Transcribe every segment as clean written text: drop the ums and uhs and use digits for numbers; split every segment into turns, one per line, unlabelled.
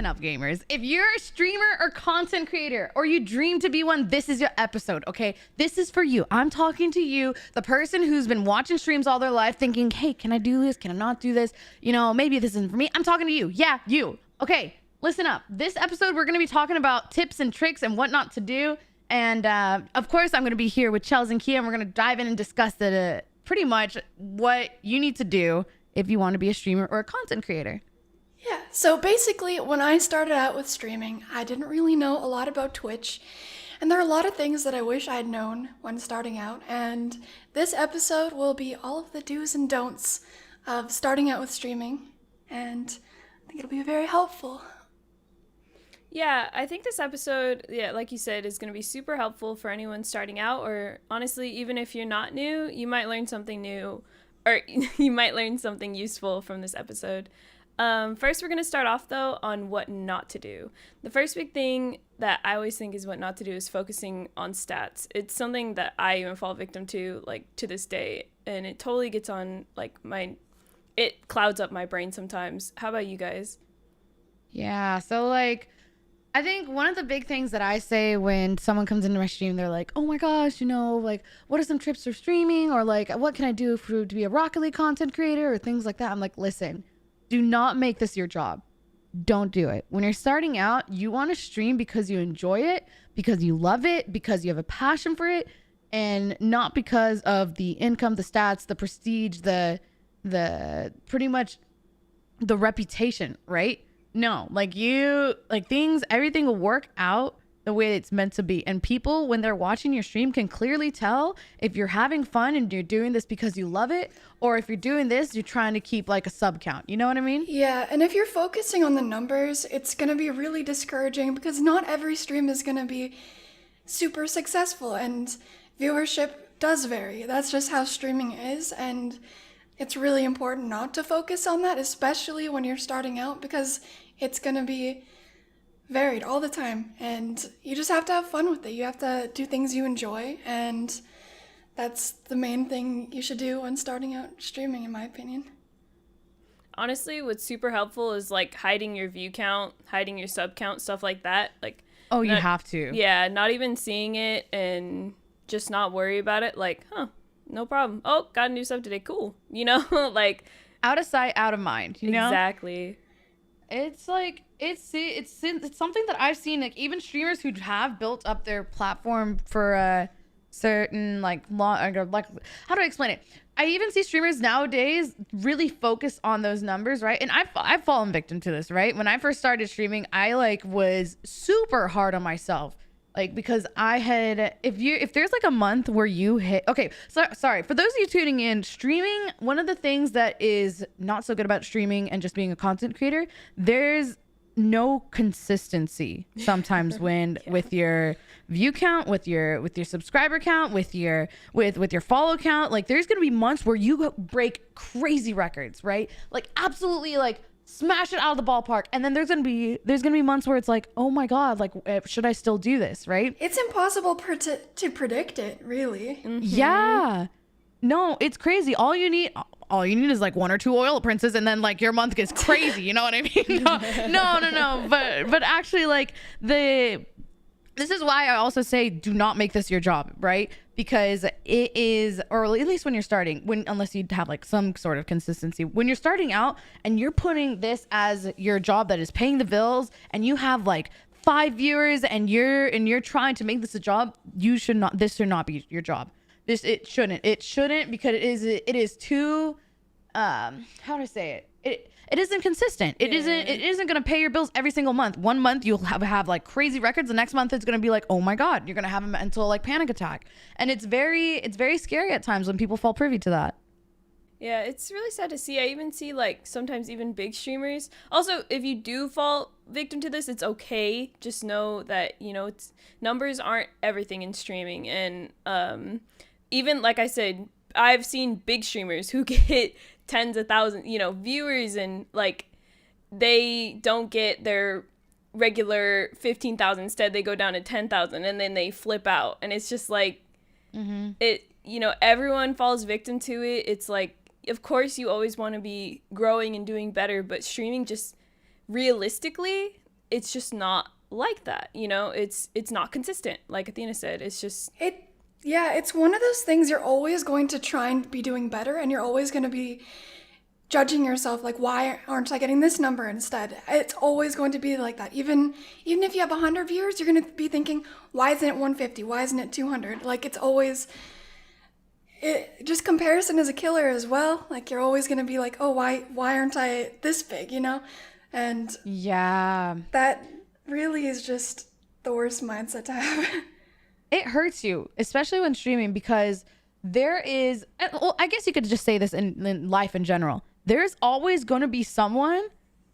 Listen up, gamers. If you're a streamer or content creator, or you dream to be one, this is your episode, okay? This is for you. I'm talking to you, the person who's been watching streams all their life thinking, hey, can I do this? Can I not do this? You know, maybe this isn't for me. I'm talking to you. Yeah, you. Okay, listen up. This episode, we're going to be talking about tips and tricks and what not to do. And of course, I'm going to be here with Chels and Kia, and we're going to dive in and discuss pretty much what you need to do if you want to be a streamer or a content creator.
Yeah, so basically when I started out with streaming, I didn't really know a lot about Twitch, and there are a lot of things that I wish I had known when starting out, and this episode will be all of the do's and don'ts of starting out with streaming, and I think it'll be very helpful.
Yeah, I think this episode, like you said, is going to be super helpful for anyone starting out, or honestly, even if you're not new, you might learn something new, or you might learn something useful from this episode. First, we're going to start off, though, on what not to do. The first big thing that I always think is what not to do is focusing on stats. It's something that I even fall victim to, like, to this day, and it totally gets on, like, it clouds up my brain sometimes. How about you guys?
Yeah, so, like, I think one of the big things that I say when someone comes into my stream, they're like, oh my gosh, you know, like, what are some tips for streaming? Or, like, what can I do to be a Rocket League content creator or things like that? I'm like, listen. Do not make this your job. Don't do it. When you're starting out, you want to stream because you enjoy it, because you love it, because you have a passion for it, and not because of the income, the stats, the prestige, the pretty much the reputation, right? No, everything will work out the way it's meant to be. And people, when they're watching your stream, can clearly tell if you're having fun and you're doing this because you love it, or if you're doing this, you're trying to keep like a sub count. You know what I mean?
Yeah, and if you're focusing on the numbers, it's going to be really discouraging because not every stream is going to be super successful, and viewership does vary. That's just how streaming is, and it's really important not to focus on that, especially when you're starting out, because it's going to be varied all the time, and you just have to have fun with it. You have to do things you enjoy, and that's the main thing you should do when starting out streaming, in my opinion.
Honestly, what's super helpful is like hiding your view count, hiding your sub count, stuff like that. Like,
you have to.
Yeah, not even seeing it and just not worry about it. Like, no problem. Oh, got a new sub today. Cool. You know, like
out of sight, out of mind. You know
exactly.
It's like it's something that I've seen, like even streamers who have built up their platform for a certain like how do I explain it? I even see streamers nowadays really focus on those numbers, right? And I've fallen victim to this, right? When I first started streaming, I like was super hard on myself. Like, because I had, if there's like a month where you hit, okay, so sorry, for those of you tuning in, streaming, one of the things that is not so good about streaming and just being a content creator, there's no consistency sometimes when with your view count, with your subscriber count, with your follow count. Like, there's gonna be months where you break crazy records, right? Like, absolutely, like, smash it out of the ballpark, and then there's gonna be months where it's like, oh my god, like, should I still do this, right?
It's impossible to predict it, really.
Mm-hmm. Yeah, no, it's crazy. All you need is like one or two oil princes, and then like your month gets crazy. You know what I mean? No. But actually, like, this is why I also say do not make this your job, right? Because it is, or at least when you're starting, unless you have like some sort of consistency, when you're starting out and you're putting this as your job that is paying the bills, and you have like 5 viewers and you're trying to make this a job, this should not be your job. It shouldn't because it is too, how do I say it? It isn't consistent. It isn't going to pay your bills every single month. One month you'll have like crazy records. The next month it's going to be like, oh my God, you're going to have a mental like panic attack. And it's very scary at times when people fall privy to that.
Yeah, it's really sad to see. I even see like sometimes even big streamers. Also, if you do fall victim to this, it's okay. Just know that, you know, numbers aren't everything in streaming. And even like I said, I've seen big streamers who get tens of thousands, you know, viewers, and like they don't get their regular 15,000. Instead, they go down to 10,000, and then they flip out. And it's just like, it, you know, everyone falls victim to it. It's like, of course, you always want to be growing and doing better, but streaming just realistically, it's just not like that, you know? It's not consistent, like Athena said. It's just
It's one of those things you're always going to try and be doing better, and you're always going to be judging yourself like, why aren't I getting this number instead? It's always going to be like that. Even if you have 100 viewers, you're going to be thinking, why isn't it 150? Why isn't it 200? Like, it's always just comparison is a killer as well. Like, you're always going to be like, oh, why aren't I this big, you know? And
Yeah.
that really is just the worst mindset to have.
It hurts you, especially when streaming, because there is, well, I guess you could just say this in life in general. There's always going to be someone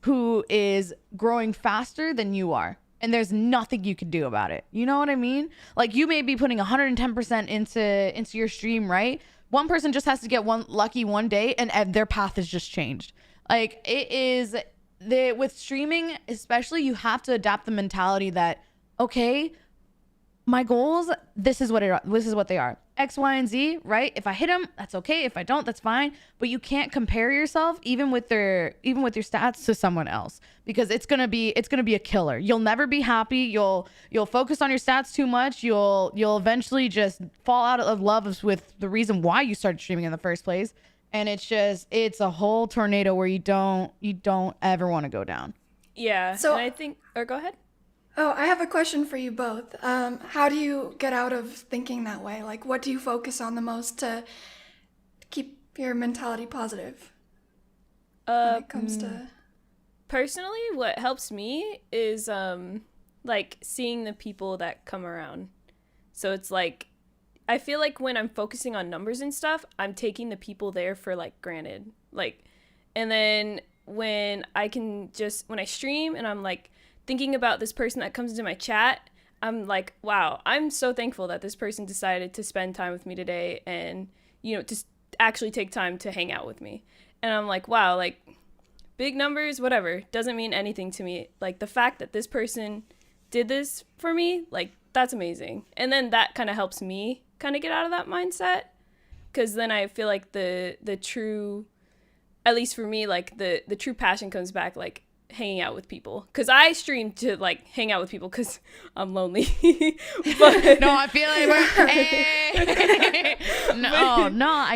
who is growing faster than you are. And there's nothing you can do about it. You know what I mean? Like, you may be putting 110% into your stream, right? One person just has to get lucky one day and their path has just changed. Like, it is with streaming, especially, you have to adapt the mentality that, okay, my goals, this is what they are. X, Y, and Z, right? If I hit them, that's okay. If I don't, that's fine. But you can't compare yourself even with your stats to someone else, because it's gonna be a killer. You'll never be happy. You'll focus on your stats too much. You'll eventually just fall out of love with the reason why you started streaming in the first place. And it's a whole tornado where you don't ever want to go down.
Yeah.
So-
and I think, or go ahead.
Oh, I have a question for you both. How do you get out of thinking that way? Like, what do you focus on the most to keep your mentality positive when it comes to...
Personally, what helps me is like seeing the people that come around. So it's like, I feel like when I'm focusing on numbers and stuff, I'm taking the people there for like granted. Like, and then when I stream and I'm like thinking about this person that comes into my chat, I'm like, wow, I'm so thankful that this person decided to spend time with me today and, you know, just actually take time to hang out with me. And I'm like, wow, like, big numbers, whatever, doesn't mean anything to me. Like, the fact that this person did this for me, like, that's amazing. And then that kind of helps me kind of get out of that mindset, because then I feel like the true, at least for me, like, the true passion comes back, like, hanging out with people, because I stream to like hang out with people because I'm lonely. But
No, I feel like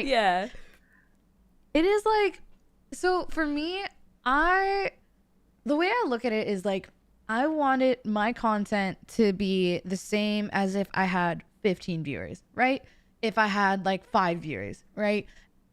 yeah,
it is like, so for me, the way I look at it is like, I wanted my content to be the same as if I had 15 viewers, right? If I had like 5 viewers, right?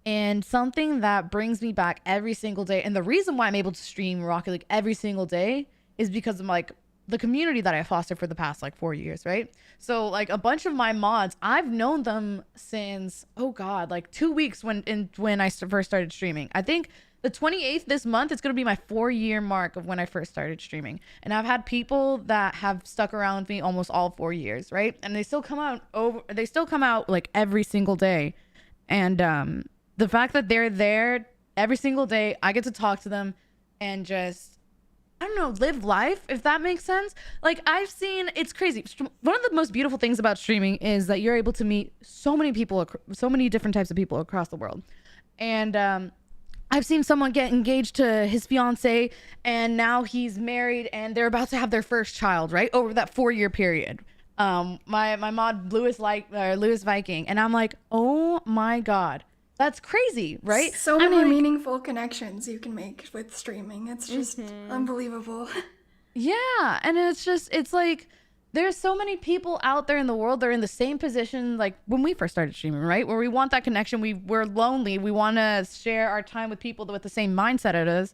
And something that brings me back every single day, and the reason why I'm able to stream Rocket League every single day is because of like the community that I fostered for the past like 4 years, right? So like a bunch of my mods, I've known them since, oh God, like 2 weeks when I first started streaming. I think the 28th this month, it's going to be my 4-year mark of when I first started streaming. And I've had people that have stuck around with me almost all 4 years, right? And they still come out like every single day. And the fact that they're there every single day, I get to talk to them and just, I don't know, live life, if that makes sense. Like, I've seen, it's crazy. One of the most beautiful things about streaming is that you're able to meet so many people, so many different types of people across the world. And I've seen someone get engaged to his fiance, and now he's married and they're about to have their first child, right? Over that 4-year period. My mod, Lewis Viking, and I'm like, oh my God. That's crazy, right?
So many meaningful connections you can make with streaming. It's just unbelievable.
Yeah, and it's like, there's so many people out there in the world that are in the same position like when we first started streaming, right? Where we want that connection. We're lonely. We want to share our time with people with the same mindset as us.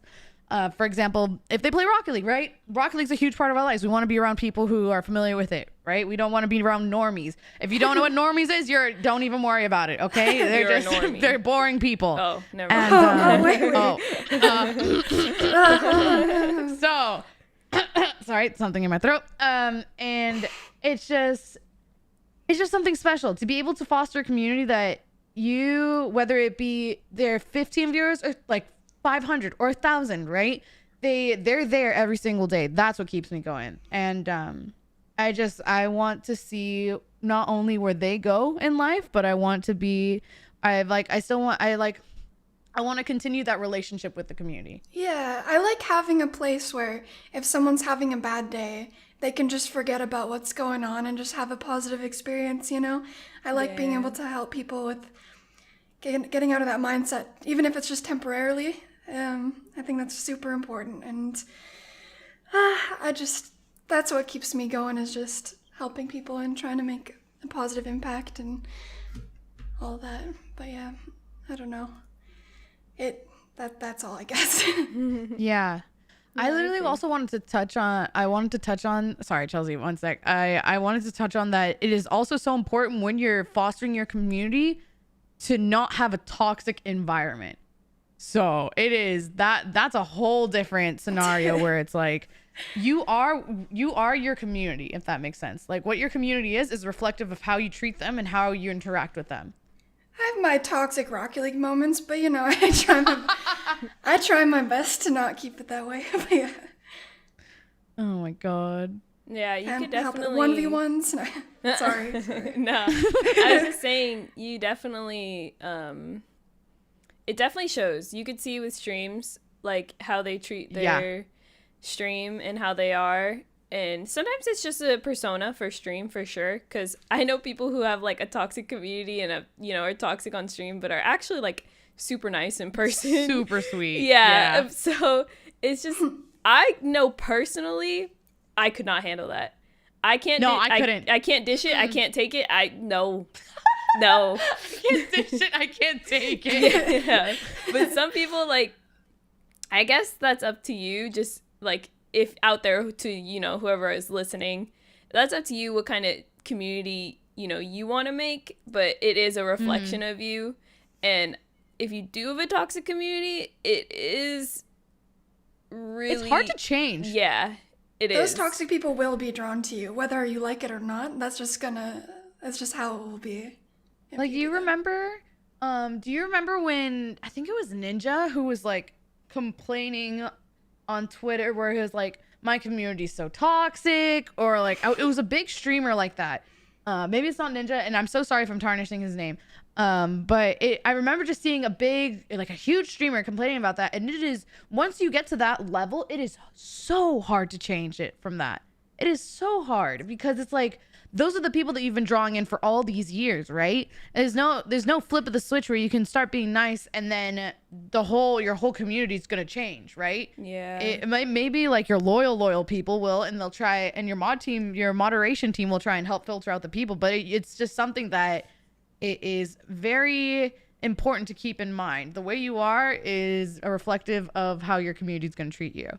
For example, if they play Rocket League, right? Rocket League's a huge part of our lives. We want to be around people who are familiar with it, right? We don't want to be around normies. If you don't know what normies is, don't even worry about it, okay? They're boring people.
Oh, never mind.
Wait. So, sorry, something in my throat. And it's just something special to be able to foster a community that whether it be their 15 viewers or like 500 or 1,000, right? They're there every single day. That's what keeps me going. And I want to see not only where they go in life, but I want to be, I want to continue that relationship with the community.
Yeah, I like having a place where if someone's having a bad day, they can just forget about what's going on and just have a positive experience, you know? I like being
Yeah.
able to help people with getting out of that mindset, even if it's just temporarily. I think that's super important. And that's what keeps me going, is just helping people and trying to make a positive impact and all that. But yeah, I don't know. That's all, I guess.
Yeah. I literally
agree.
also wanted to touch on, sorry, Chelsea, one sec. I wanted to touch on that it is also so important when you're fostering your community to not have a toxic environment. So it is that's a whole different scenario where it's like you are your community, if that makes sense. Like what your community is reflective of how you treat them and how you interact with them.
I have my toxic Rocket League moments, but you know, I try my best to not keep it that way. But yeah,
Oh my god.
Yeah, you could
help
definitely
1v1s. No, sorry.
No, I was just saying you definitely it definitely shows. You could see with streams like how they treat their stream and how they are. And sometimes it's just a persona for stream, for sure, because I know people who have like a toxic community and are toxic on stream but are actually like super nice in person.
Super sweet.
Yeah. So it's just, I know personally I could not handle that. I can't.
No, I couldn't.
I can't dish it. I can't take it. No. I
can't dish it. I can't take it.
Yeah. But some people, like, I guess that's up to you. Just like, if out there to, whoever is listening, that's up to you what kind of community, you want to make. But it is a reflection of you. And if you do have a toxic community, it is really,
it's hard to change.
Yeah, it is.
Those toxic people will be drawn to you, whether you like it or not. That's just how it will be.
Like, do you remember when, I think it was Ninja who was like complaining on Twitter where he was like, my community's so toxic, or like, it was a big streamer like that. Maybe it's not Ninja, and I'm so sorry if I'm tarnishing his name. But I remember just seeing a huge streamer complaining about that. And it is, once you get to that level, it is so hard to change it from that. It is so hard because it's like, those are the people that you've been drawing in for all these years, right? There's no flip of the switch where you can start being nice and then your whole community is gonna change, right?
Yeah.
It maybe like your loyal people will, and they'll try, and your moderation team will try and help filter out the people. But it's just something that it is very important to keep in mind. The way you are is a reflective of how your community is gonna treat you.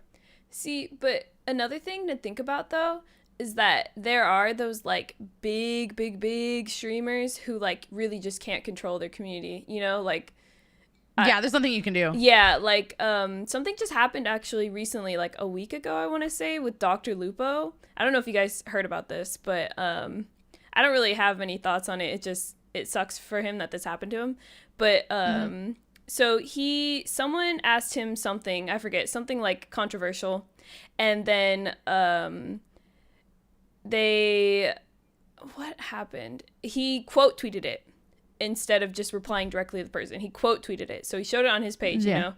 See, but another thing to think about though is that there are those like big streamers who like really just can't control their community, like
yeah, there's nothing you can do.
Yeah, like something just happened actually recently, like a week ago, I want to say, with Dr. Lupo. I don't know if you guys heard about this, but I don't really have many thoughts on it. It sucks for him that this happened to him. But so someone asked him something, I forget, something like controversial, and then what happened? He quote tweeted it instead of just replying directly to the person. He quote tweeted it. So he showed it on his page, and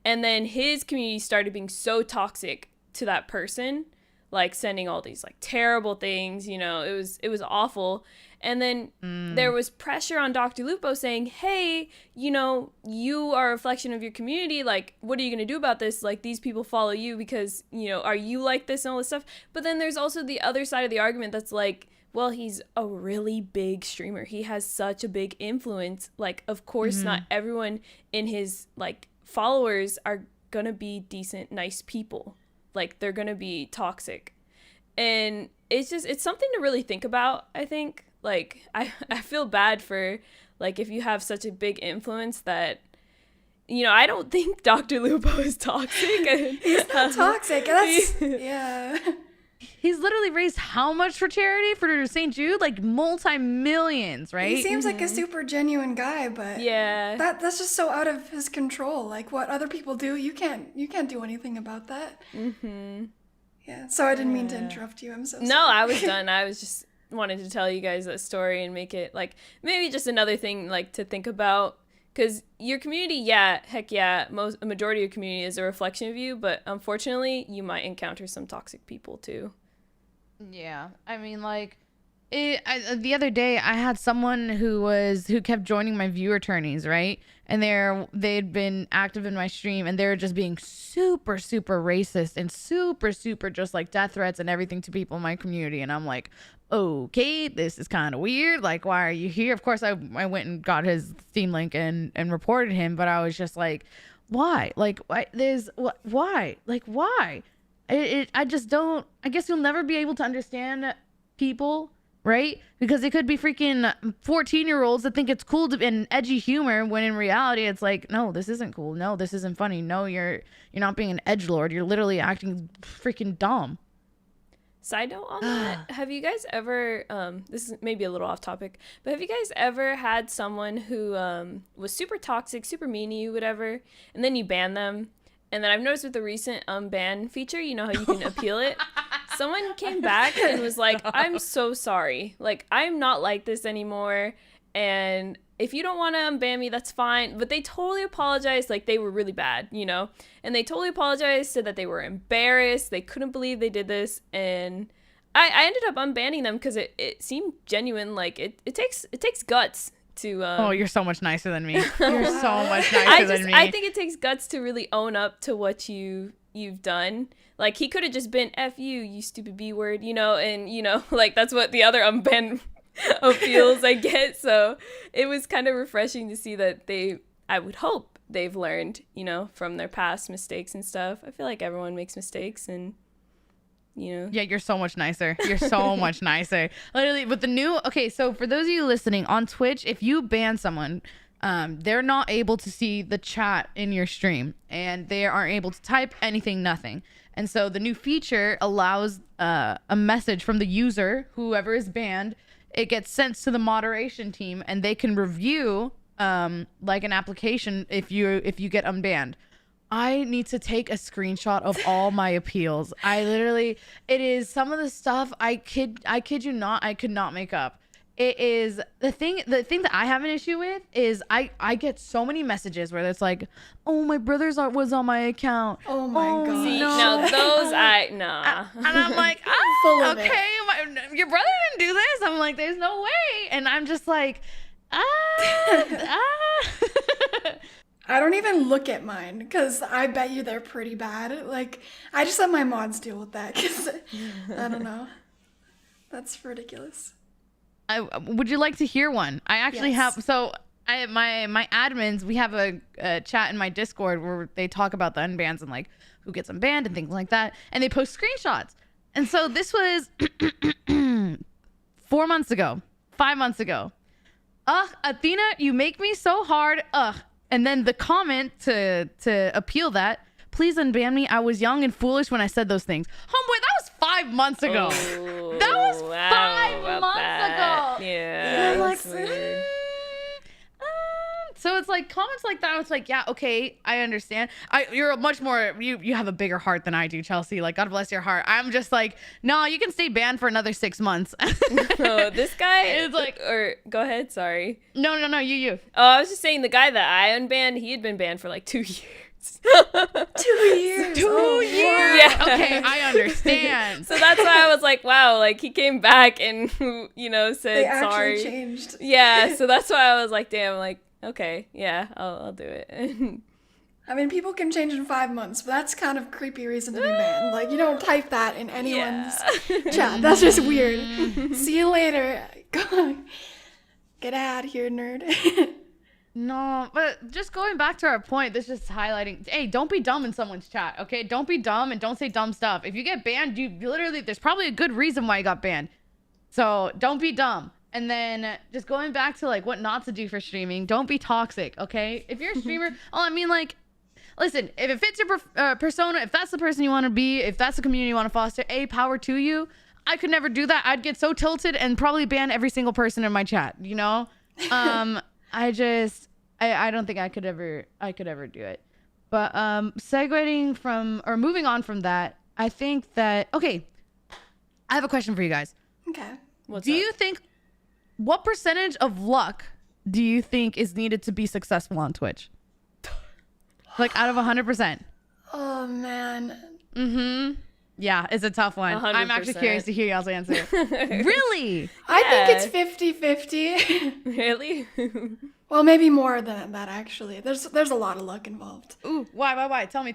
then his community started being so toxic to that person, like sending all these like terrible things, it was awful. And then there was pressure on Dr. Lupo saying, hey, you are a reflection of your community. Like, what are you going to do about this? Like, these people follow you because, are you like this and all this stuff? But then there's also the other side of the argument that's like, well, he's a really big streamer. He has such a big influence. Like, of course, not everyone in his, like, followers are going to be decent, nice people. Like, they're going to be toxic. And it's something to really think about, I think. Like, I feel bad for, like, if you have such a big influence that, I don't think Dr. Lupo is toxic.
He's not toxic. Yeah.
He's literally raised how much for charity for St. Jude? Like multi-millions, right?
He seems like a super genuine guy, but
yeah,
that's just so out of his control. Like, what other people do, you can't do anything about that. Yeah. So I didn't mean to interrupt you. I'm so sorry.
No, I was done. I was just wanted to tell you guys that story and make it like maybe just another thing like to think about, Because your community, yeah, heck yeah, a majority of your community is a reflection of you, but unfortunately, you might encounter some toxic people too.
Yeah, I mean, like, the other day I had someone who kept joining my viewer tourneys, right? And they'd been active in my stream, and they were just being super, super racist and super, super just like death threats and everything to people in my community. And I'm like, okay, this is kind of weird. Like, why are you here? Of course, I went and got his Steam link and reported him, but I was just like, why? Like, why? Why? Like, why? I just don't. I guess you'll never be able to understand people, right? Because it could be freaking 14-year-olds that think it's cool to in edgy humor, when in reality it's like, no, this isn't cool. No, this isn't funny. No, you're not being an edgelord. You're literally acting freaking dumb.
Side note on that, have you guys ever, this is maybe a little off topic, but have you guys ever had someone who was super toxic, super mean to you, whatever, and then you ban them? And then I've noticed with the recent unban feature, you know how you can appeal it? Someone came back and was like, I'm so sorry. Like, I'm not like this anymore. And if you don't want to unban me, that's fine. But they totally apologized. Like, they were really bad, you know? And they totally apologized, said that they were embarrassed. They couldn't believe they did this. And I ended up unbanning them because it seemed genuine. Like, it takes guts to
oh, you're so much nicer than me. You're so much nicer than me.
I think it takes guts to really own up to what you've done. Like, he could have just been F you stupid B word, you know, and you know, like, that's what the other unban appeals I get. So it was kind of refreshing to see that I would hope they've learned, you know, from their past mistakes and stuff. I feel like everyone makes mistakes, and you know.
Yeah, you're so much nicer. You're so much nicer. Literally, with the new, okay, so for those of you listening on Twitch, if you ban someone, they're not able to see the chat in your stream, and they aren't able to type anything, nothing. And so the new feature allows a message from the user, whoever is banned. It gets sent to the moderation team, and they can review like an application if you get unbanned. I need to take a screenshot of all my appeals. It is some of the stuff I kid you not, I could not make up. It is the thing that I have an issue with is I get so many messages where it's like, oh, my brother's art was on my account.
Oh my god.
See, no, those nah.
And I'm like,
Full of
okay, your brother didn't do this. I'm like, there's no way. And I'm just like,
I don't even look at mine because I bet you they're pretty bad. Like, I just let my mods deal with that because I don't know. That's ridiculous.
Would you like to hear one? I actually
Yes.
have. So my admins, we have a chat in my Discord where they talk about the unbans and like who gets unbanned and things like that, and they post screenshots. And so this was 4 months ago, 5 months ago. Athena, you make me so hard. And then the comment to appeal that, please unban me. I was young and foolish when I said those things. Homeboy, that was 5 months ago.
Oh,
That was
I don't know
5
about
months
that.
ago.
Yeah,
I'm like,
it's weird.
so it's like comments like that. It's like, yeah, okay, I understand. You're much more. You have a bigger heart than I do, Chelsea. Like, God bless your heart. I'm just like, no, you can stay banned for another 6 months.
Oh, this guy
It's like-
or go ahead, sorry.
No, you.
Oh, I was just saying the guy that I unbanned, he had been banned for like 2 years.
2 years.
2
Oh,
years.
Yeah.
Okay, I understand.
So that's why I was like, wow, like he came back and you know
They
said
actually
sorry.
changed.
Yeah, so that's why I was like, damn, like okay, yeah, I'll do it.
I mean, people can change in 5 months, but that's kind of creepy reason to be banned. Like, you don't type that in anyone's chat. That's just weird. See you later. Get out of here, nerd.
No, but just going back to our point, this just highlighting, hey, don't be dumb in someone's chat, okay? Don't be dumb and don't say dumb stuff. If you get banned, you literally, there's probably a good reason why you got banned. So don't be dumb. And then just going back to like what not to do for streaming, don't be toxic, okay? If you're a streamer, listen, if it fits your persona, if that's the person you want to be, if that's the community you want to foster, power to you. I could never do that. I'd get so tilted and probably ban every single person in my chat, you know? I don't think I could ever do it. But segueing from or moving on from that, I think that okay, I have a question for you guys.
Okay.
What's
Do
up?
you think what percentage of luck do you think is needed to be successful on Twitch? Like out of 100%.
Oh man.
Mm-hmm. Yeah, it's a tough one. i am actually
100%.
curious to hear y'all's answer. Really?
I think it's 50-50.
Really?
Well, maybe more than that actually. There's a lot of luck involved.
Ooh, why? Tell me.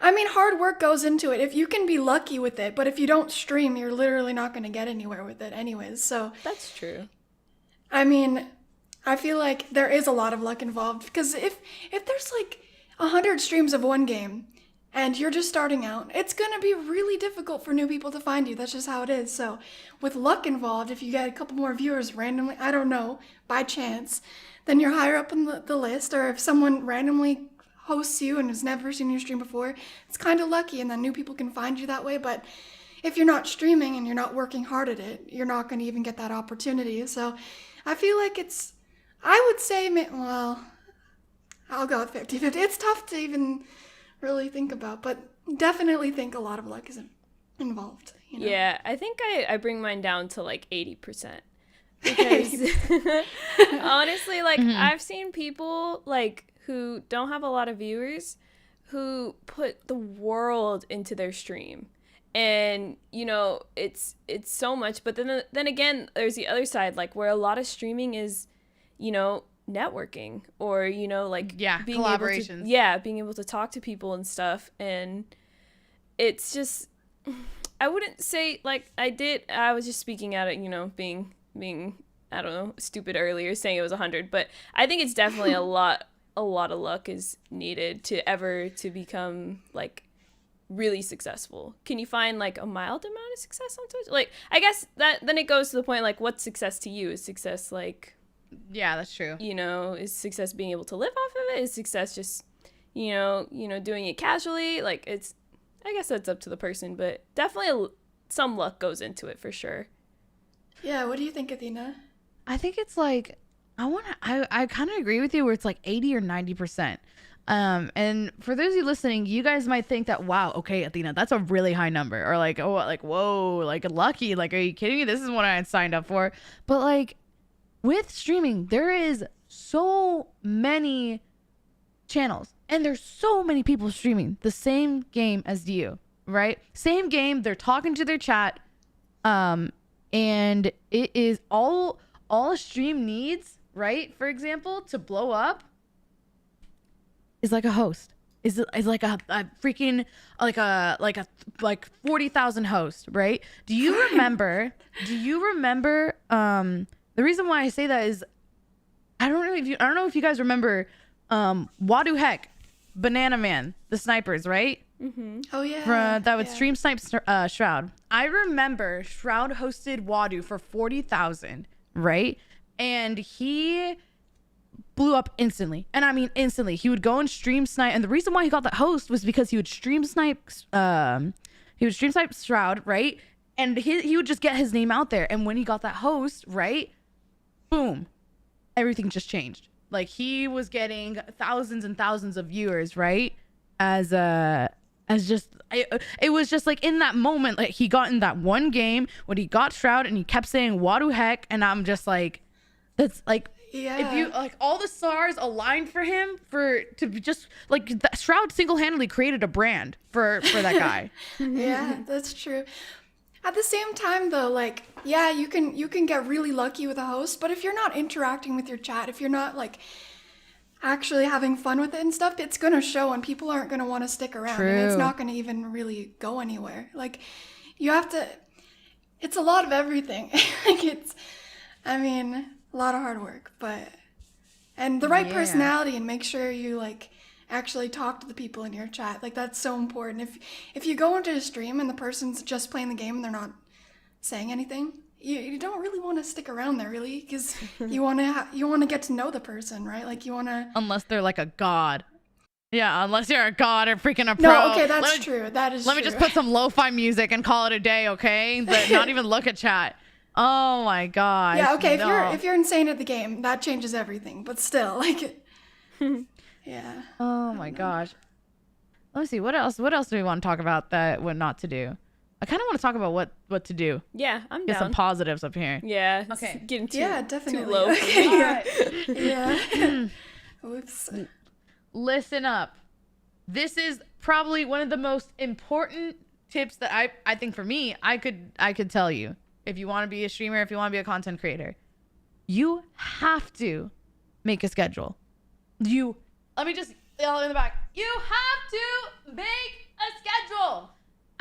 I mean, hard work goes into it. If you can be lucky with it, but if you don't stream, you're literally not going to get anywhere with it anyways. So,
That's true.
I mean, I feel like there is a lot of luck involved because if there's like 100 streams of one game and you're just starting out, it's going to be really difficult for new people to find you. That's just how it is. So, with luck involved, if you get a couple more viewers randomly, I don't know, by chance, then you're higher up in the list. Or if someone randomly hosts you and has never seen your stream before, it's kind of lucky, and then new people can find you that way. But if you're not streaming and you're not working hard at it, you're not going to even get that opportunity. So I feel like I would say, well, I'll go with 50-50. It's tough to even really think about, but definitely think a lot of luck is involved. You know?
Yeah, I think I bring mine down to like 80%. Because honestly, like I've seen people like who don't have a lot of viewers who put the world into their stream. And you know, it's so much, but then again, there's the other side, like where a lot of streaming is, you know, networking, or you know, like being
collaborations.
being able to talk to people and stuff. And it's just, I wouldn't say like I was just speaking out of, you know, being I don't know, stupid earlier saying it was 100, but I think it's definitely a lot of luck is needed to become like really successful. Can you find like a mild amount of success on Twitch? Like, I guess that then it goes to the point, like, what's success to you? Is success like,
Yeah, that's true.
you know, is success being able to live off of it? Is success just, you know, doing it casually? Like, I guess that's up to the person, but definitely some luck goes into it for sure.
Yeah, what do you think, Athena?
I think it's like I kind of agree with you where it's like 80 or 90%. And for those of you listening, you guys might think that, wow, okay, Athena, that's a really high number, or like, oh, like, whoa, like lucky, like, are you kidding me? This is what I had signed up for. But like with streaming, there is so many channels and there's so many people streaming the same game as you, right? Same game, they're talking to their chat, and it is all a stream needs, right? For example, to blow up is like a host. Is like a freaking like 40,000 host, right? Do you remember the reason why I say that is I don't know if you guys remember Wadu Heck, Banana Man, the snipers, right?
Oh yeah.
That would stream snipe Shroud. I remember Shroud hosted Wadu for 40,000, right? And he blew up instantly. And I mean instantly. He would go and stream snipe, and the reason why he got that host was because he would stream snipe Shroud, right? And he would just get his name out there. And when he got that host, right? Boom. Everything just changed. Like he was getting thousands and thousands of viewers, right? It was just like in that moment, like he got in that one game when he got Shroud and he kept saying Wadu Heck, and I'm just like, that's like,
Yeah.
if you like all the stars aligned for him to be just like that. Shroud single-handedly created a brand for that guy.
Yeah, that's true. At the same time though, like, yeah, you can get really lucky with a host, but if you're not interacting with your chat, if you're not like actually having fun with it and stuff, it's gonna show and people aren't gonna want to stick around. And it's
True.
not gonna even really go anywhere. Like you have to, it's a lot of everything. Like I mean, a lot of hard work, and the right
Yeah.
personality, and make sure you like actually talk to the people in your chat. Like that's so important. If you go into a stream and the person's just playing the game and they're not saying anything, you don't really want to stick around there, really, because you want to get to know the person, right? Like you want to.
Unless they're like a god. Yeah, unless you're a god or freaking a pro.
No, okay, that's true. That is.
Let me just put some lo-fi music and call it a day, okay? But not even look at chat. Oh my gosh.
Yeah, okay.
no.
If you're insane at the game, that changes everything. But still, like. Yeah.
Oh my gosh. Let me see. What else do we want to talk about that what not to do? I kind of want to talk about what to do.
Yeah, I'm
Get some
down.
positives up here.
Yeah.
Okay.
It's getting too,
Yeah,
too
definitely.
low.
Okay.
All right.
Yeah. Oops.
Listen up. This is probably one of the most important tips that I think for me, I could tell you. If you want to be a streamer, if you want to be a content creator, you have to make a schedule. Let me just yell in the back. You have to make a schedule.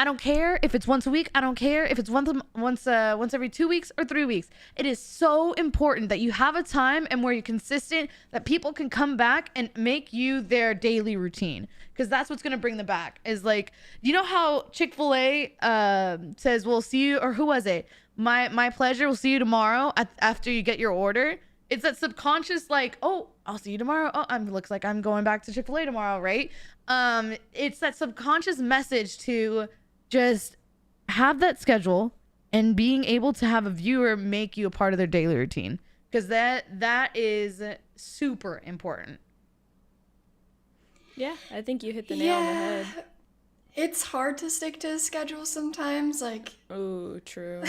I don't care if it's once a week. I don't care if it's once every 2 weeks or 3 weeks. It is so important that you have a time and where you're consistent, that people can come back and make you their daily routine. Because that's what's gonna bring them back. Is like, you know how Chick-fil-A says, "We'll see you," or who was it? My pleasure. We'll see you tomorrow after you get your order. It's that subconscious, like, oh, I'll see you tomorrow. Oh, looks like I'm going back to Chick-fil-A tomorrow, right? It's that subconscious message to just have that schedule and being able to have a viewer make you a part of their daily routine, because that is super important.
Yeah, I think you hit the nail on the head.
It's hard to stick to a schedule sometimes. Like,
Oh, true.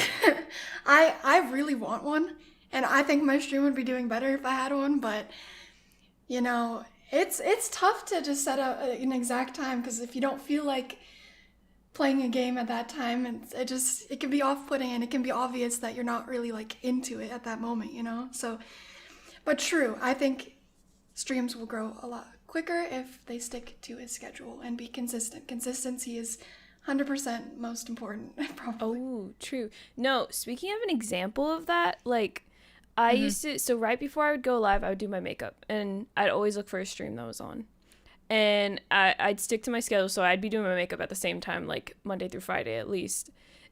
I really want one, and I think my stream would be doing better if I had one. But you know, it's tough to just set an exact time, because if you don't feel like playing a game at that time, and it can be off-putting, and it can be obvious that you're not really like into it at that moment, you know. So, but true, I think streams will grow a lot quicker if they stick to a schedule and be consistent. Consistency is 100% most important, probably.
Oh, true. No, speaking of an example of that, like I used to, so right before I would go live, I would do my makeup, and I'd always look for a stream that was on. And I'd stick to my schedule, so I'd be doing my makeup at the same time, like Monday through Friday at least.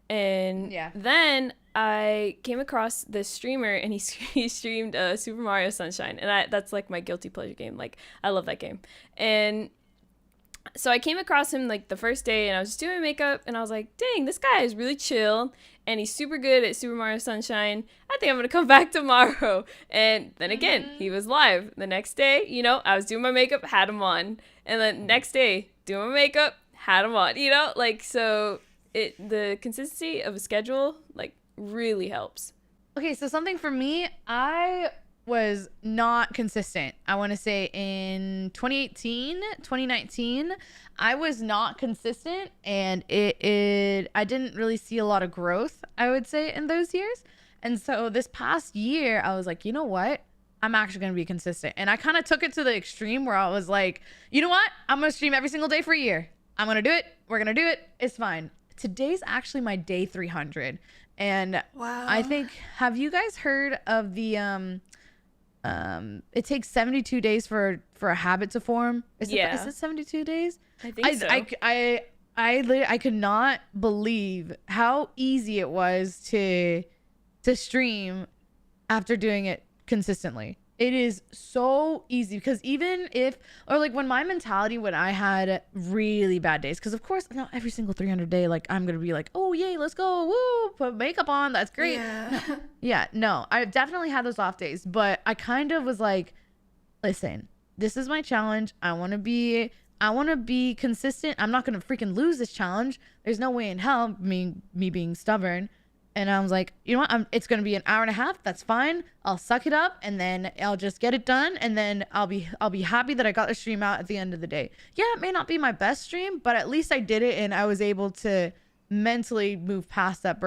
And then I came across this streamer, and he streamed Super Mario Sunshine, and that's like my guilty pleasure game. Like, I love that game. And so I came across him like the first day, and I was just doing my makeup, and I was like, dang, this guy is really chill, and he's super good at Super Mario Sunshine. I think I'm gonna come back tomorrow. And then again, he was live. The next day, you know, I was doing my makeup, had him on. And then next day, doing my makeup, had him on, you know? Like, so the consistency of a schedule, like, really helps.
Okay, so something for me, I was not consistent. I want to say in 2019, I was not consistent, and I didn't really see a lot of growth, I would say, in those years. And so this past year, I was like, you know what? I'm actually going to be consistent. And I kind of took it to the extreme where I was like, you know what? I'm going to stream every single day for a year. I'm going to do it. We're going to do it. It's fine. Today's actually my day 300. And
Wow.
I think, have you guys heard of the it takes 72 days for a habit to form? Is it 72 days?
I think so.
I could not believe how easy it was to stream after doing it consistently. It is so easy, because even if, or like when my mentality, when I had really bad days, because of course not every single 300 day, like I'm gonna be like, oh yay, let's go, woo, put makeup on, that's great.
Yeah.
No, I definitely had those off days, but I kind of was like, listen, this is my challenge. I want to be consistent. I'm not gonna freaking lose this challenge. There's no way in hell, me being stubborn. And I was like, you know what? It's going to be an hour and a half. That's fine. I'll suck it up, and then I'll just get it done. And then I'll be happy that I got the stream out at the end of the day. Yeah, it may not be my best stream, but at least I did it, and I was able to mentally move past that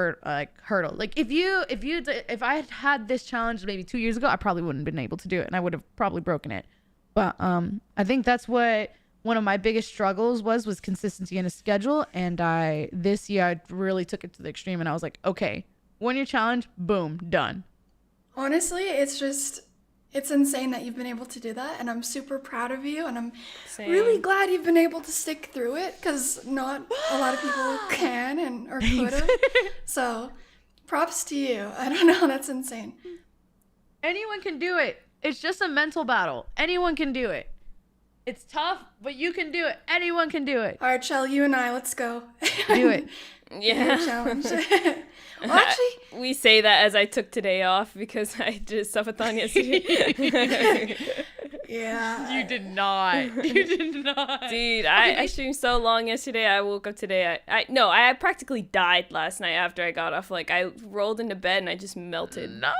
hurdle. Like if I had had this challenge maybe 2 years ago, I probably wouldn't have been able to do it, and I would have probably broken it. But I think that's what one of my biggest struggles was consistency in a schedule. And this year I really took it to the extreme, and I was like, okay, 1 year challenge, boom, done.
Honestly, it's insane that you've been able to do that, and I'm super proud of you, and I'm really glad you've been able to stick through it, because not a lot of people can or could have. So props to you. I don't know, that's insane.
Anyone can do it. It's just a mental battle. Anyone can do it. It's tough, but you can do it. Anyone can do it.
All right, Chell, you and I, let's go.
Do it.
Yeah.
Challenge. Well, actually,
we say that as I took today off because I did subathon yesterday.
Yeah.
You did not. You did not.
Dude, I streamed so long yesterday. I woke up today. I practically died last night after I got off. Like, I rolled into bed and I just melted.
No.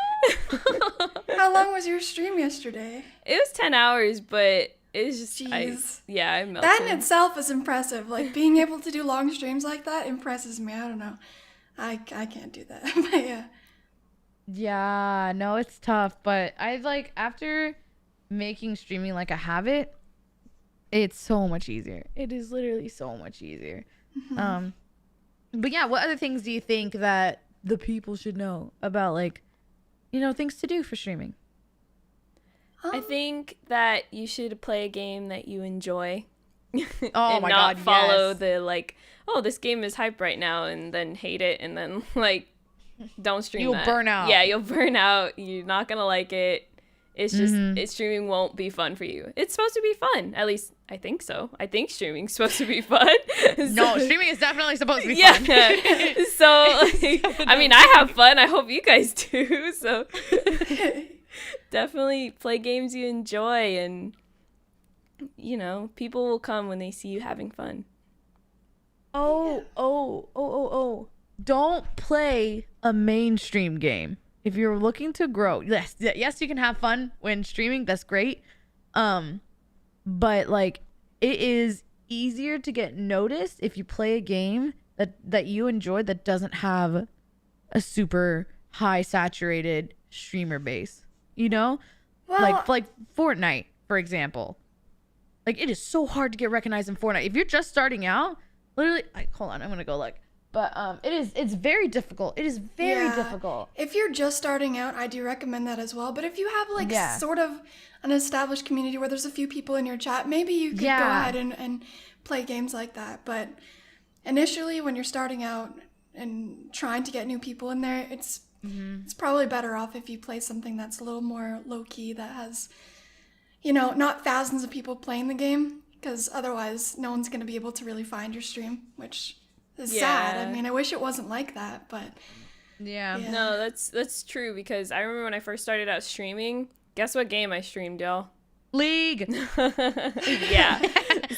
How long was your stream yesterday?
It was 10 hours, but it was just,
Jeez.
I melted.
That in itself is impressive. Like, being able to do long streams like that impresses me. I don't know. I can't do that. But yeah.
Yeah, no, it's tough, but I like after making streaming like a habit, it's so much easier. It is literally so much easier. But yeah, what other things do you think that the people should know about, like, things to do for streaming?
I think that you should play a game that you enjoy.
Oh
and
my
not
God,
follow
yes.
the, like, oh, this game is hype right now, and then hate it, and then, like, don't stream
You'll
that.
burn out.
Yeah, you'll burn out. You're not gonna like it. It's just streaming won't be fun for you. It's supposed to be fun. At least I think so. I think streaming's supposed to be fun.
No, streaming is definitely supposed to be
Yeah.
fun.
So, like, I mean, I have fun. I hope you guys do. So definitely play games you enjoy, and people will come when they see you having fun.
Oh. Don't play a mainstream game. If you're looking to grow, yes, you can have fun when streaming. That's great. But like, it is easier to get noticed if you play a game that you enjoy that doesn't have a super high saturated streamer base.
Well,
like Fortnite, for example. Like, it is so hard to get recognized in Fortnite. If you're just starting out, literally, hold on, I'm gonna go look. But it's very difficult. It is very difficult.
If you're just starting out, I do recommend that as well. But if you have like sort of an established community where there's a few people in your chat, maybe you could go ahead and play games like that. But initially, when you're starting out and trying to get new people in there, it's probably better off if you play something that's a little more low key, that has, not thousands of people playing the game, because otherwise no one's going to be able to really find your stream, which is sad. I mean, I wish it wasn't like that, but
Yeah.
No, that's true, because I remember when I first started out streaming, guess what game I streamed, y'all?
League.
Yeah.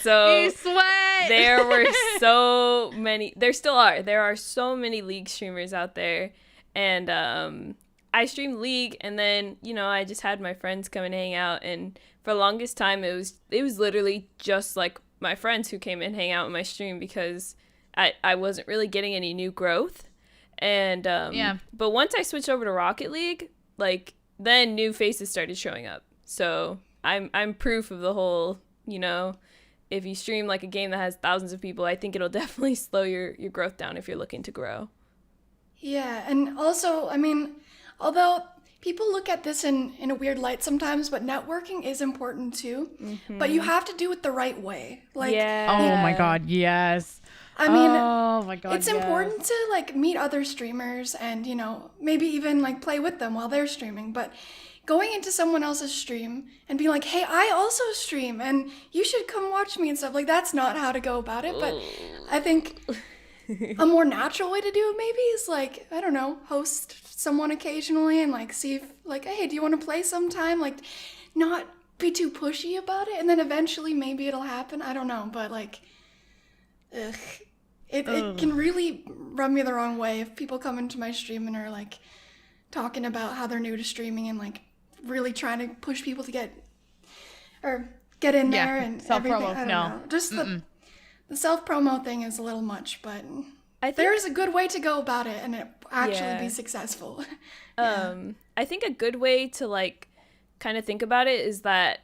So
You sweat.
there were so many, there are so many League streamers out there, and I streamed League, and then I just had my friends come and hang out, and for the longest time it was literally just like my friends who came and hang out in my stream, because I wasn't really getting any new growth. And but once I switched over to Rocket League, like, then new faces started showing up. So I'm proof of the whole, if you stream like a game that has thousands of people, I think it'll definitely slow your growth down if you're looking to grow.
yeah. And also, I mean, although people look at this in a weird light sometimes, but networking is important too. But you have to do it the right way. Like,
Oh my God, yes.
I mean,
oh my God,
it's important to like meet other streamers and, maybe even like play with them while they're streaming. But going into someone else's stream and being like, hey, I also stream and you should come watch me and stuff, like, that's not how to go about it. But I think a more natural way to do it maybe is like, I don't know, host someone occasionally and like see if like, hey, do you want to play sometime? Like, not be too pushy about it, and then eventually maybe it'll happen. I don't know, but like, it can really rub me the wrong way if people come into my stream and are like talking about how they're new to streaming and like really trying to push people to get in there and everything. I don't know. Just the self-promo thing is a little much, but there's a good way to go about it and it actually be successful.
I think a good way to like kind of think about it is that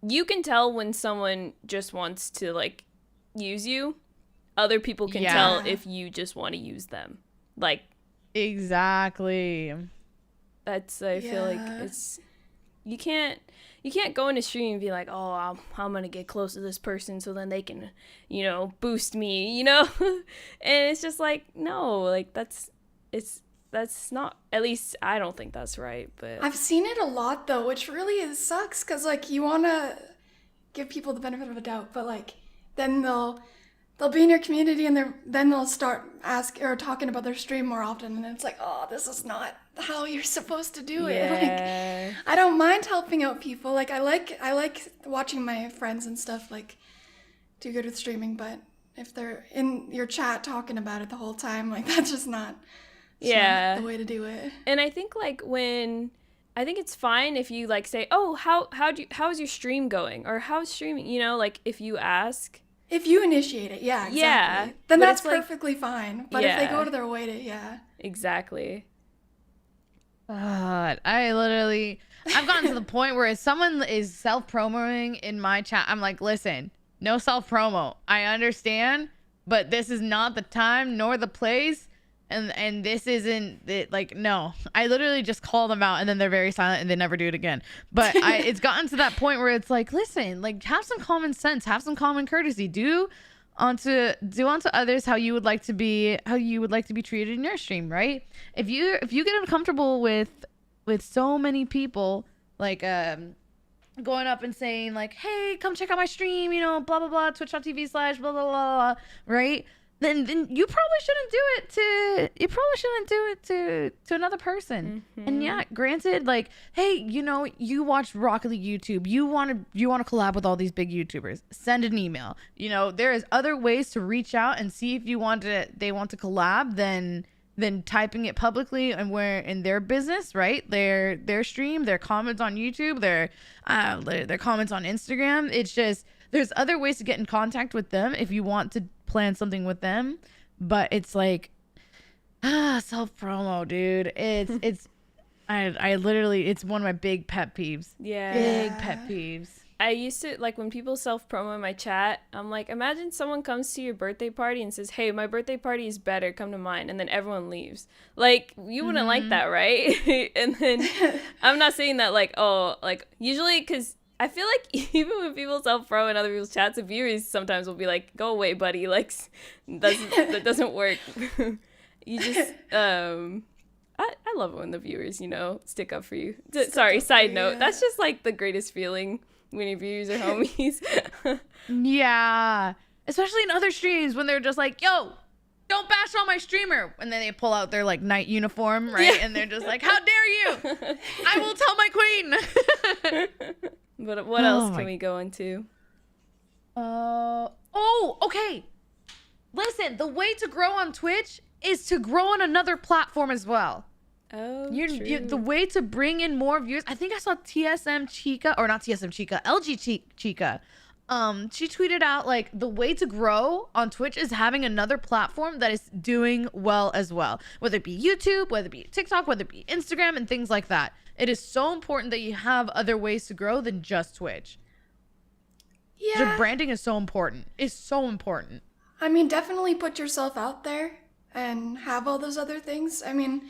you can tell when someone just wants to like use you. Other people can tell if you just want to use them. Like,
exactly.
That's, I feel like it's, you can't go in a stream and be like, oh, I'm gonna get close to this person so then they can, boost me, and it's just like, no, like, that's not, at least I don't think that's right. But
I've seen it a lot though, which really sucks, because like, you want to give people the benefit of a doubt, but like, then they'll they'll be in your community and then they'll start asking or talking about their stream more often, and it's like, oh, this is not how you're supposed to do it.
Yeah.
Like, I don't mind helping out people. Like, I like watching my friends and stuff like do good with streaming, but if they're in your chat talking about it the whole time, like that's just not
Yeah.
not the way to do it.
And I think like I think it's fine if you like say, oh, how's your stream going, or how's streaming, you know, like if you ask.
If you initiate it, yeah, exactly.
Yeah,
Then
but
that's
it's, like-
perfectly fine. But if they
Yeah.
go to their way to, yeah.
Exactly.
God, I've gotten to the point where if someone is self-promoting in my chat, I'm like, listen, no self-promo. I understand, but this is not the time nor the place. And this isn't it, like, no. I literally just call them out and then they're very silent and they never do it again. But it's gotten to that point where it's like, listen, like, have some common sense, have some common courtesy. Do unto others how you would like to be treated in your stream, right? If you get uncomfortable with so many people like going up and saying like, hey, come check out my stream, you know, blah blah blah, twitch.tv/blah blah blah blah, right? Then you probably shouldn't do it to another person. And yeah, granted, like, hey, you know, you watch Rocket League YouTube, you want to collab with all these big YouTubers, send an email. You know, there is other ways to reach out and see if they want to collab than typing it publicly and where in their business, right? Their stream, their comments on YouTube, their comments on Instagram. It's just, there's other ways to get in contact with them if you want to plan something with them, but it's like self promo, dude. I literally, it's one of my big pet peeves.
Yeah.
Big pet peeves.
I used to, like, when people self-promo in my chat, I'm like, imagine someone comes to your birthday party and says, hey, my birthday party is better, come to mine, and then everyone leaves. Like, you wouldn't like that, right? And then, I'm not saying that, like, oh, like, usually, because I feel like even when people self-promo in other people's chats, the viewers sometimes will be like, go away, buddy, like, that doesn't work. You just, I love it when the viewers, you know, stick up for you. Sorry, side note, that's just, like, the greatest feeling. When your viewers are homies.
Yeah. Especially in other streams when they're just like, yo, don't bash on my streamer. And then they pull out their like night uniform, right? Yeah. And they're just like, how dare you? I will tell my queen.
But what else can we go into?
Okay. Listen, the way to grow on Twitch is to grow on another platform as well.
Oh,
the way to bring in more viewers. I think I saw LG Chica. She tweeted out like the way to grow on Twitch is having another platform that is doing well as well. Whether it be YouTube, whether it be TikTok, whether it be Instagram and things like that. It is so important that you have other ways to grow than just Twitch.
Yeah.
Your branding is so important. It's so important.
I mean, definitely put yourself out there and have all those other things. I mean,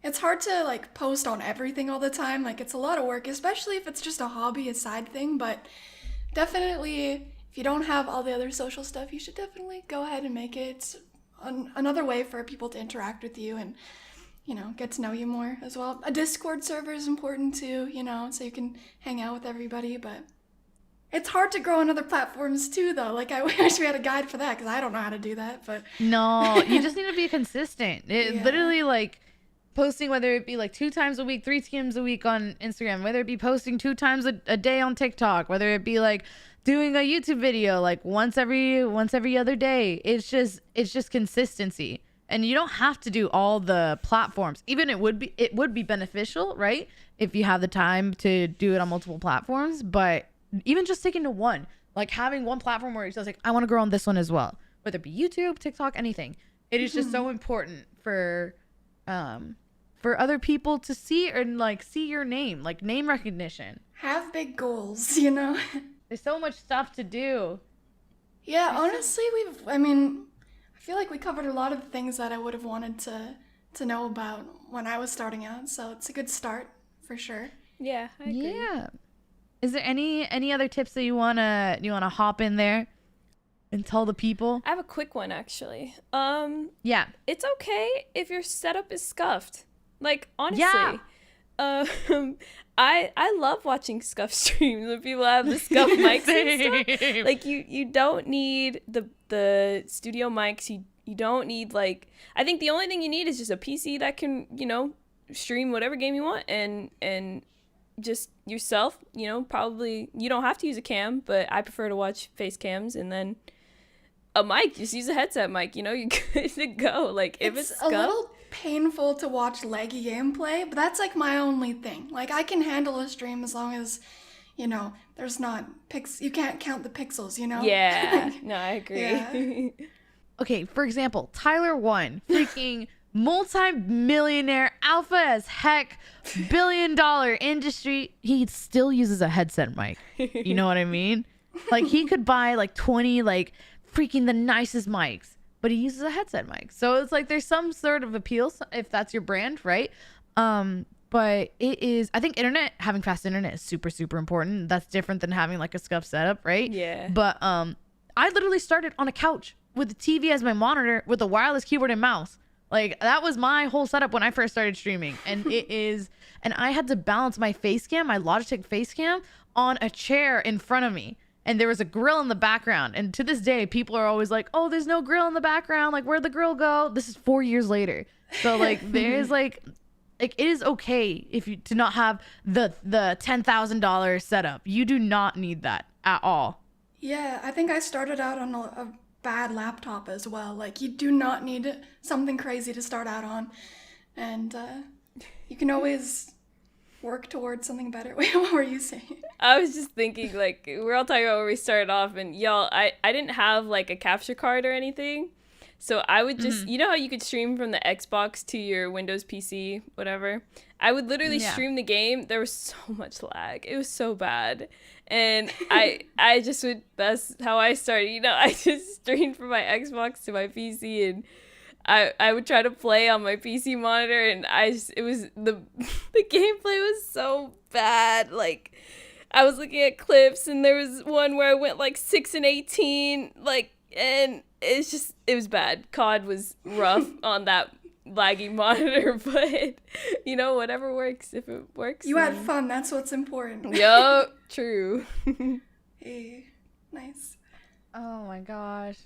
it's hard to like post on everything all the time. Like, it's a lot of work, especially if it's just a hobby, a side thing. But definitely, if you don't have all the other social stuff, you should definitely go ahead and make it another way for people to interact with you and, you know, get to know you more as well. A Discord server is important too, you know, so you can hang out with everybody. But it's hard to grow on other platforms too, though. Like, I wish we had a guide for that because I don't know how to do that. But
no, you just need to be consistent. Literally, like, posting, whether it be like 2 times a week, 3 times a week on Instagram, whether it be posting 2 times a day on TikTok, whether it be like doing a YouTube video like once every other day. It's just consistency. And you don't have to do all the platforms. Even it would be beneficial, right? If you have the time to do it on multiple platforms, but even just sticking to one, like having one platform where it says like, I want to grow on this one as well, whether it be YouTube, TikTok, anything. It is just so important for other people to see and like see your name, like name recognition.
Have big goals, you know?
There's so much stuff to do.
Yeah, honestly, I feel like we covered a lot of the things that I would have wanted to know about when I was starting out, so it's a good start for sure.
Yeah, I agree.
Yeah. Is there any other tips that you wanna hop in there and tell the people?
I have a quick one actually.
Yeah.
It's okay if your setup is scuffed. Like, honestly.
Yeah.
I love watching Scuff streams when people have the Scuff mics and stuff.
Same.
Like you don't need the studio mics. You don't need like, I think the only thing you need is just a PC that can, you know, stream whatever game you want and just yourself, you know, probably you don't have to use a cam, but I prefer to watch face cams, and then a mic, just use a headset mic, you know, you're good to go. Like if it's
a
Scuff,
little painful to watch laggy gameplay, but that's like my only thing. Like I can handle a stream as long as, you know, there's not you can't count the pixels, you know?
yeah, no, I agree.
Yeah.
Okay, for example, Tyler One, freaking multi-millionaire, alpha as heck, billion-dollar industry. He still uses a headset mic. You know what I mean? Like he could buy like 20 like freaking the nicest mics, but he uses a headset mic. So it's like there's some sort of appeal if that's your brand, right? But it is, I think having fast internet is super, super important. That's different than having like a Scuff setup, right?
Yeah.
But I literally started on a couch with the TV as my monitor with a wireless keyboard and mouse. Like that was my whole setup when I first started streaming. And and I had to balance my face cam, my Logitech face cam, on a chair in front of me. And there was a grill in the background. And to this day, people are always like, oh, there's no grill in the background. Like, where'd the grill go? This is 4 years later. So like there's like it is okay to not have the $10,000 setup. You do not need that at all.
Yeah, I think I started out on a bad laptop as well. Like, you do not need something crazy to start out on. And you can always work towards something better. Wait, what were you saying?
I was just thinking, like, we're all talking about where we started off, and y'all, I didn't have, like, a capture card or anything. So I would just, you know how you could stream from the Xbox to your Windows PC, whatever? I would literally stream the game. There was so much lag. It was so bad. And I just would, that's how I started. You know, I just streamed from my Xbox to my PC, and I would try to play on my PC monitor, and it was, the gameplay was so bad. Like, I was looking at clips, and there was one where I went like 6-18, like, and it was bad. COD was rough on that laggy monitor, but you know, whatever works. If it works,
You had fun, that's what's important.
Yup, true.
Hey, nice.
Oh my gosh.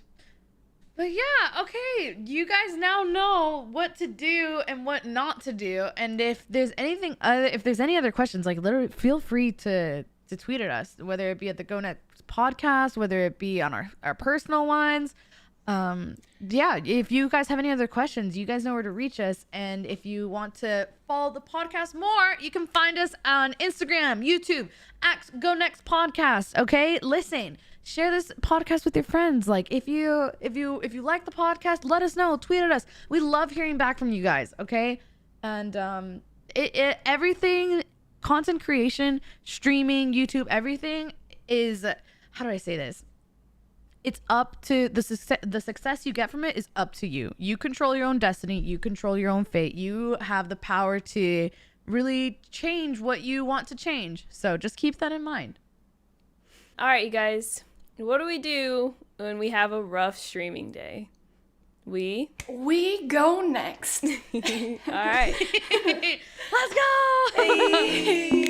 But yeah, okay. You guys now know what to do and what not to do. And if there's anything other, if there's any other questions, like literally feel free to tweet at us, whether it be at the Go Next podcast, whether it be on our personal lines. Yeah, if you guys have any other questions, you guys know where to reach us. And if you want to follow the podcast more, you can find us on Instagram, YouTube, at Go Next Podcast. Okay, listen, share this podcast with your friends. Like if you like the podcast, let us know, tweet at us. We love hearing back from you guys. Okay. And everything, content creation, streaming, YouTube, everything is, how do I say this? It's up to the success you get from it is up to you. You control your own destiny. You control your own fate. You have the power to really change what you want to change. So just keep that in mind.
All right, you guys. What do we do when we have a rough streaming day? We
go next.
All right.
Let's go.
Hey.